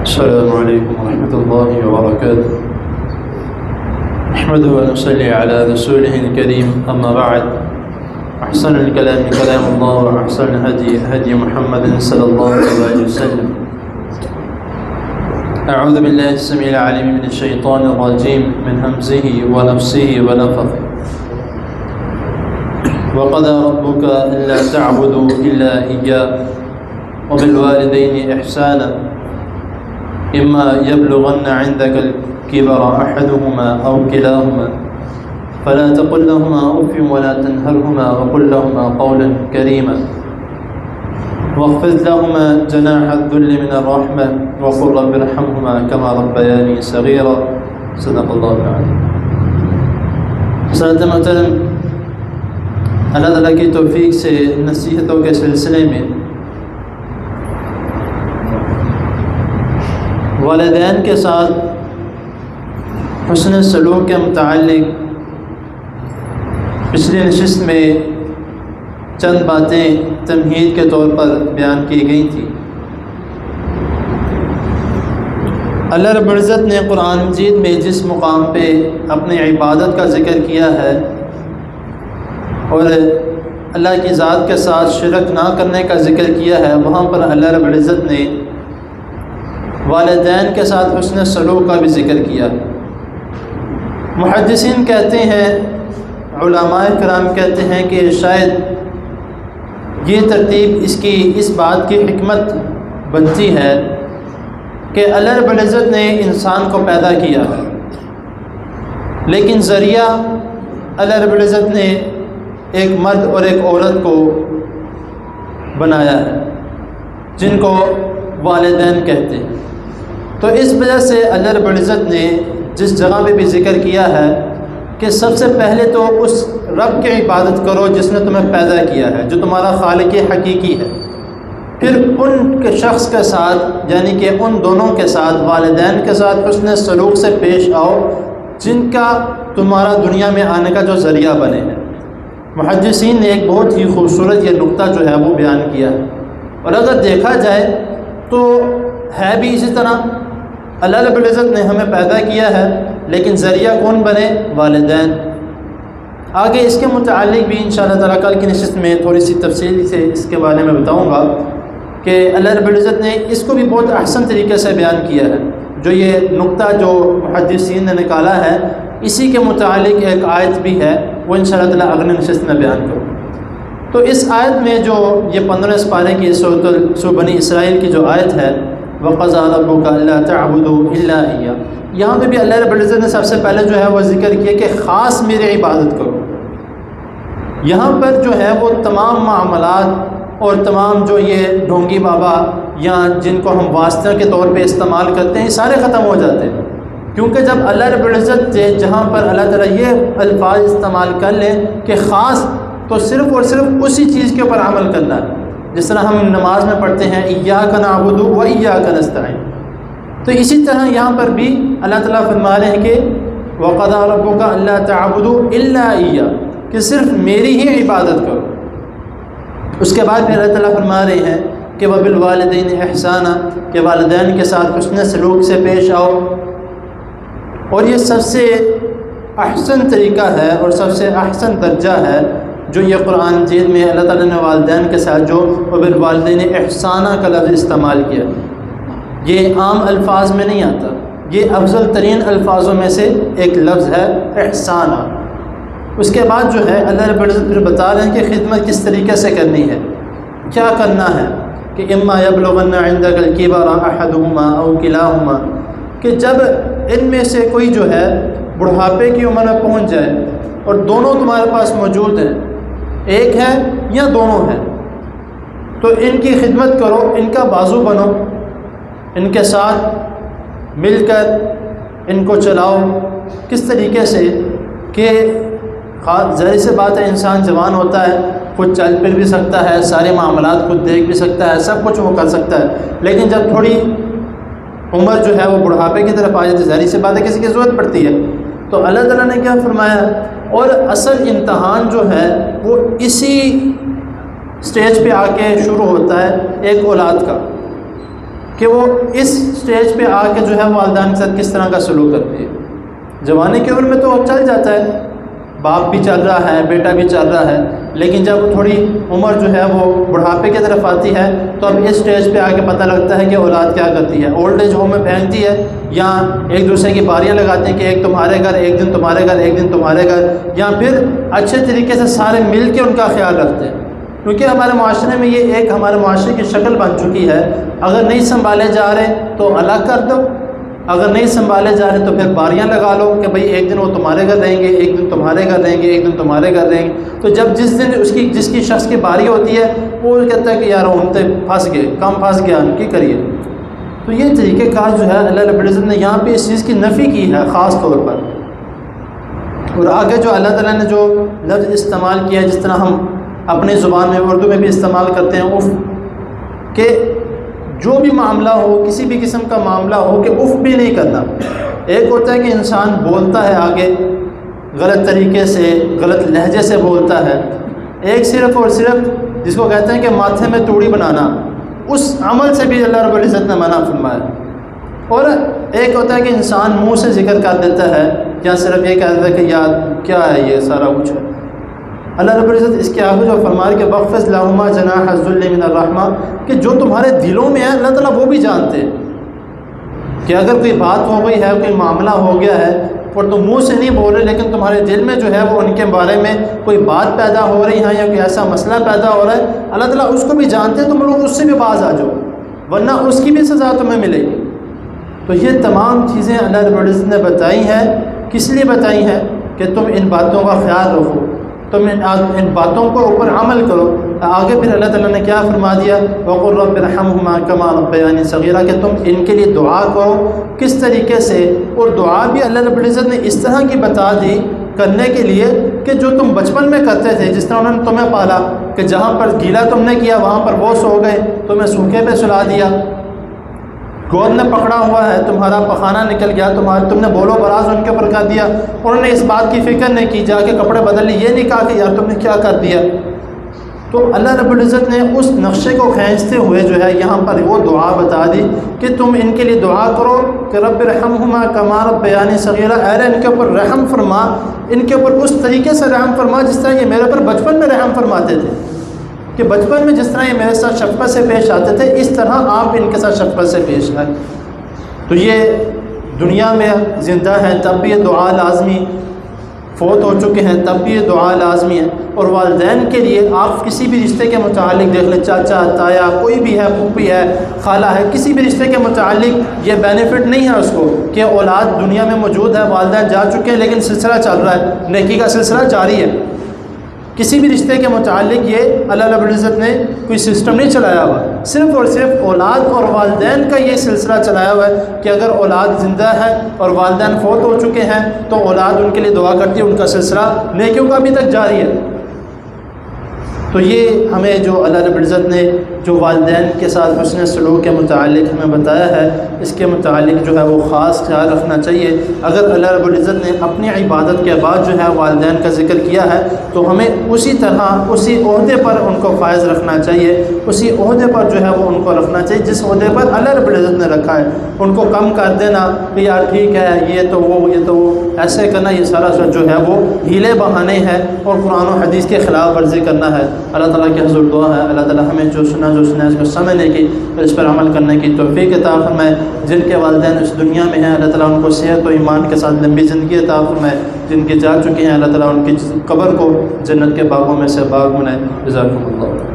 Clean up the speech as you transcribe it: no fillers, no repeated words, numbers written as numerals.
السلام عليكم ورحمة الله وبركاته. نحمده ونصلي على رسوله الكريم، أما بعد. أحسن الكلام كلام الله، وأحسن الهدي هدي محمد صلى الله عليه وسلم. أعوذ بالله السميع العليم من الشيطان الرجيم من همزه ونفسه ونفخه. وقضى ربك ألا تعبدوا إلا إياه وبالوالدين إحسانا إما يبلغن عندك الكبر أحدهما أو كلاهما فلا تقل لهما أف ولا تنهرهما وقل لهما قولا كريما واخفض لهما جناح الذل من الرحمة وقل رب ارحمهما كما ربياني صغيرا. صدق الله العظيم. حضرات محترم، اللہ تعالیٰ کی توفیق سے نصیحتوں کے سلسلے میں والدین کے ساتھ حسن سلوک کے متعلق پچھلی نشست میں چند باتیں تمہید کے طور پر بیان کی گئی تھیں. اللہ رب العزت نے قرآن مجید میں جس مقام پہ اپنی عبادت کا ذکر کیا ہے اور اللہ کی ذات کے ساتھ شرک نہ کرنے کا ذکر کیا ہے، وہاں پر اللہ رب العزت نے والدین کے ساتھ حسن سلوک کا بھی ذکر کیا. محدثین کہتے ہیں، علماء کرام کہتے ہیں کہ شاید یہ ترتیب اس بات کی حکمت بنتی ہے کہ اللہ رب العزت نے انسان کو پیدا کیا لیکن ذریعہ اللہ رب العزت نے ایک مرد اور ایک عورت کو بنایا ہے جن کو والدین کہتے ہیں. تو اس وجہ سے اللہ رب العزت نے جس جگہ پہ بھی ذکر کیا ہے کہ سب سے پہلے تو اس رب کی عبادت کرو جس نے تمہیں پیدا کیا ہے، جو تمہارا خالق حقیقی ہے. پھر ان کے شخص کے ساتھ یعنی کہ ان دونوں کے ساتھ، والدین کے ساتھ حسن سلوک سے پیش آؤ جن کا تمہارا دنیا میں آنے کا جو ذریعہ بنے ہیں. محدثین نے ایک بہت ہی خوبصورت یہ نقطہ جو ہے وہ بیان کیا ہے، اور اگر دیکھا جائے تو ہے بھی اسی طرح. اللہ رب العزت نے ہمیں پیدا کیا ہے لیکن ذریعہ کون بنے؟ والدین. آگے اس کے متعلق بھی انشاءاللہ تعالیٰ کل کی نشست میں تھوڑی سی تفصیل سے اس کے بارے میں بتاؤں گا کہ اللہ رب العزت نے اس کو بھی بہت احسن طریقے سے بیان کیا ہے. جو یہ نقطہ جو محدثین نے نکالا ہے، اسی کے متعلق ایک آیت بھی ہے، وہ انشاءاللہ تعالیٰ اگلی نشست میں بیان کروں. تو اس آیت میں جو یہ 15 پارے کی سورۃ بنی اسرائیل کی جو آیت ہے، وَقَضَىٰ رَبُّكَ أَلَّا تَعْبُدُوا إِلَّا إِيَّاهُ، یہاں پہ بھی اللہ رب العزت نے سب سے پہلے جو ہے وہ ذکر کیا کہ خاص میری عبادت کرو. یہاں پر جو ہے وہ تمام معاملات اور تمام جو یہ ڈھونگی بابا یا جن کو ہم واسطہ کے طور پہ استعمال کرتے ہیں، سارے ختم ہو جاتے ہیں. کیونکہ جب اللہ رب العزت سے جہاں پر اللہ تعالیٰ یہ الفاظ استعمال کر لیں کہ خاص، تو صرف اور صرف اسی چیز کے اوپر عمل کرنا ہے. جس طرح ہم نماز میں پڑھتے ہیں ایاک نعبد و ایاک نستعین، تو اسی طرح یہاں پر بھی اللہ تعالیٰ فرما رہے ہیں کہ وَقَضَىٰ رَبُّكَ أَلَّا تَعْبُدُوا إِلَّا إِيَّاهُ، کہ صرف میری ہی عبادت کرو. اس کے بعد پھر اللہ تعالیٰ فرما رہے ہیں کہ وَبِالْوَالِدَيْنِ إِحْسَانًا، کہ والدین کے ساتھ حسن سلوک سے پیش آؤ. اور یہ سب سے احسن طریقہ ہے اور سب سے احسن درجہ ہے جو یہ قرآن مجید میں اللہ تعالیٰ نے والدین کے ساتھ جو وَبِالْوَالِدَيْنِ إِحْسَانًا کا لفظ استعمال کیا. یہ عام الفاظ میں نہیں آتا، یہ افضل ترین الفاظوں میں سے ایک لفظ ہے، احسانہ. اس کے بعد جو ہے اللہ رب العزت پھر بتا رہے ہیں کہ خدمت کس طریقے سے کرنی ہے، کیا کرنا ہے. کہ اما یبلغن عندک الکبر احدہما او کلاہما، کہ جب ان میں سے کوئی جو ہے بڑھاپے کی عمر میں پہنچ جائے اور دونوں تمہارے پاس موجود ہیں، ایک ہے یا دونوں ہیں، تو ان کی خدمت کرو، ان کا بازو بنو، ان کے ساتھ مل کر ان کو چلاؤ. کس طریقے سے کہ ظاہر سے بات ہے انسان جوان ہوتا ہے، خود چل پھر بھی سکتا ہے، سارے معاملات خود دیکھ بھی سکتا ہے، سب کچھ وہ کر سکتا ہے. لیکن جب تھوڑی عمر جو ہے وہ بڑھاپے کی طرف آ جاتی ہے، ظاہر سی بات ہے کسی کی ضرورت پڑتی ہے. تو اللہ تعالیٰ نے کیا فرمایا، اور اصل امتحان جو ہے وہ اسی سٹیج پہ آ کے شروع ہوتا ہے ایک اولاد کا، کہ وہ اس سٹیج پہ آ کے جو ہے والدین کے ساتھ کس طرح کا سلوک کرتی ہے۔ جوانی کی عمر میں تو چل جاتا ہے، باپ بھی چل رہا ہے، بیٹا بھی چل رہا ہے، لیکن جب تھوڑی عمر جو ہے وہ بڑھاپے کی طرف آتی ہے تو اب اس سٹیج پہ آ کے پتہ لگتا ہے کہ اولاد کیا کرتی ہے۔ اولڈ ایج ہوم میں پھینکتی ہے، یا ایک دوسرے کی باریاں لگاتے ہیں کہ ایک تمہارے گھر، ایک دن تمہارے گھر، ایک دن تمہارے گھر، یا پھر اچھے طریقے سے سارے مل کے ان کا خیال رکھتے ہیں، کیونکہ ہمارے معاشرے میں یہ ایک ہمارے معاشرے کی شکل بن چکی ہے۔ اگر نہیں سنبھالے جا رہے تو الگ کر دو، اگر نہیں سنبھالے جا رہے تو پھر باریاں لگا لو کہ بھئی ایک دن وہ تمہارے گھر رہیں گے، ایک دن تمہارے گھر رہیں گے، ایک دن تمہارے گھر رہیں گے۔ تو جب جس دن جس کی شخص کی باری ہوتی ہے وہ کہتا ہے کہ یار ان تے پھنس گئے، کام پھنس گیا، ان کی کریے۔ تو یہ طریقہ کار جو ہے اللہ رب العزت نے یہاں پہ اس چیز کی نفی کی ہے خاص طور پر۔ اور آگے جو اللہ تعالیٰ نے جو لفظ استعمال کیا ہے، جس طرح ہم اپنی زبان میں اردو میں بھی استعمال کرتے ہیں اف، کہ جو بھی معاملہ ہو، کسی بھی قسم کا معاملہ ہو، کہ اف بھی نہیں کرنا۔ ایک ہوتا ہے کہ انسان بولتا ہے آگے غلط طریقے سے، غلط لہجے سے بولتا ہے، ایک صرف اور صرف جس کو کہتے ہیں کہ ماتھے میں توڑی بنانا، اس عمل سے بھی اللہ رب العزت نے منع فرمایا۔ اور ایک ہوتا ہے کہ انسان منہ سے ذکر کر دیتا ہے، یا صرف یہ کہتا ہے کہ یار کیا ہے یہ سارا کچھ ہے۔ اللہ رب العزت اس کے آگے جو فرمائے کہ وَخْفِضْ لَهُمَا جَنَاحَ الذُّلِّ مِنَ الرَّحْمَةِ، کہ جو تمہارے دلوں میں ہے اللہ تعالیٰ وہ بھی جانتے ہیں کہ اگر کوئی بات ہو گئی ہے، کوئی معاملہ ہو گیا ہے اور تم منہ سے نہیں بول رہے، لیکن تمہارے دل میں جو ہے وہ ان کے بارے میں کوئی بات پیدا ہو رہی ہے یا کوئی ایسا مسئلہ پیدا ہو رہا ہے، اللہ تعالیٰ اس کو بھی جانتے ہیں، تم لوگ اس سے بھی باز آ جاؤ، ورنہ اس کی بھی سزا تمہیں ملے گی۔ تو یہ تمام چیزیں اللہ رب العزت نے بتائی ہیں، کس لیے بتائی ہیں؟ کہ تم ان باتوں کا خیال رکھو، تم ان باتوں کو اوپر عمل کرو۔ آگے پھر اللہ تعالیٰ نے کیا فرما دیا؟ وَقُلْ رَبِّ ارْحَمْهُمَا كَمَا رَبَّيَانِي صَغِيرًا، کہ تم ان کے لیے دعا کرو کس طریقے سے، اور دعا بھی اللہ رب العزت نے اس طرح کی بتا دی کرنے کے لیے کہ جو تم بچپن میں کرتے تھے، جس طرح انہوں نے تمہیں پالا کہ جہاں پر گیلا تم نے کیا وہاں پر وہ سو گئے، تمہیں سوکھے پہ سلا دیا، گود نے پکڑا ہوا ہے، تمہارا پخانہ نکل گیا، تم نے بولو براز ان کے اوپر کر دیا، انہوں نے اس بات کی فکر نہیں کی، جا کے کپڑے بدل لی، یہ نہیں کہا کہ یار تم نے کیا کر دیا۔ تو اللہ رب العزت نے اس نقشے کو کھینچتے ہوئے جو ہے یہاں پر وہ دعا بتا دی کہ تم ان کے لیے دعا کرو کہ رب ارحمہما کما ربیانی صغیرا، اے ان کے اوپر رحم فرما، ان کے اوپر اس طریقے سے رحم فرما جس طرح یہ میرے اوپر بچپن میں رحم فرماتے تھے، کہ بچپن میں جس طرح یہ میرے ساتھ شفقت سے پیش آتے تھے اس طرح آپ ان کے ساتھ شفقت سے پیش آئے۔ تو یہ دنیا میں زندہ ہیں تب بھی یہ دعا لازمی، فوت ہو چکے ہیں تب بھی یہ دعا لازمی ہے۔ اور والدین کے لیے آپ کسی بھی رشتے کے متعلق دیکھ لیں، چاچا تایا کوئی بھی ہے، پھوپھی ہے، خالہ ہے، کسی بھی رشتے کے متعلق یہ بینیفٹ نہیں ہے اس کو کہ اولاد دنیا میں موجود ہے، والدین جا چکے ہیں لیکن سلسلہ چل رہا ہے، نیکی کا سلسلہ جاری ہے۔ کسی بھی رشتے کے متعلق یہ اللہ رب العزت نے کوئی سسٹم نہیں چلایا ہوا، صرف اور صرف اولاد اور والدین کا یہ سلسلہ چلایا ہوا ہے کہ اگر اولاد زندہ ہے اور والدین فوت ہو چکے ہیں تو اولاد ان کے لیے دعا کرتی ہے، ان کا سلسلہ نیکیوں کا ابھی تک جاری ہے۔ تو یہ ہمیں جو اللہ رب العزت نے جو والدین کے ساتھ حسن سلوک کے متعلق ہمیں بتایا ہے، اس کے متعلق جو ہے وہ خاص خیال رکھنا چاہیے۔ اگر اللہ رب العزت نے اپنی عبادت کے بعد جو ہے والدین کا ذکر کیا ہے تو ہمیں اسی طرح اسی عہدے پر ان کو فائز رکھنا چاہیے، اسی عہدے پر جو ہے وہ ان کو رکھنا چاہیے جس عہدے پر اللہ رب العزت نے رکھا ہے۔ ان کو کم کر دینا کہ یار ٹھیک ہے یہ تو وہ ایسے کرنا، یہ سارا جو ہے وہ ہیلے بہانے ہیں اور قرآن و حدیث کے خلاف ورزی کرنا ہے۔ اللہ تعالیٰ کے حضور دعا ہے اللہ تعالیٰ ہمیں جو سنا اس کو سمجھنے کی اور اس پر عمل کرنے کی توفیق عطا فرمائے۔ جن کے والدین اس دنیا میں ہیں اللہ تعالیٰ ان کو صحت و ایمان کے ساتھ لمبی زندگی عطا فرمائے، جن کے جا چکے ہیں اللہ تعالیٰ ان کی قبر کو جنت کے باغوں میں سے باغ بنائے۔ جزاکم اللہ۔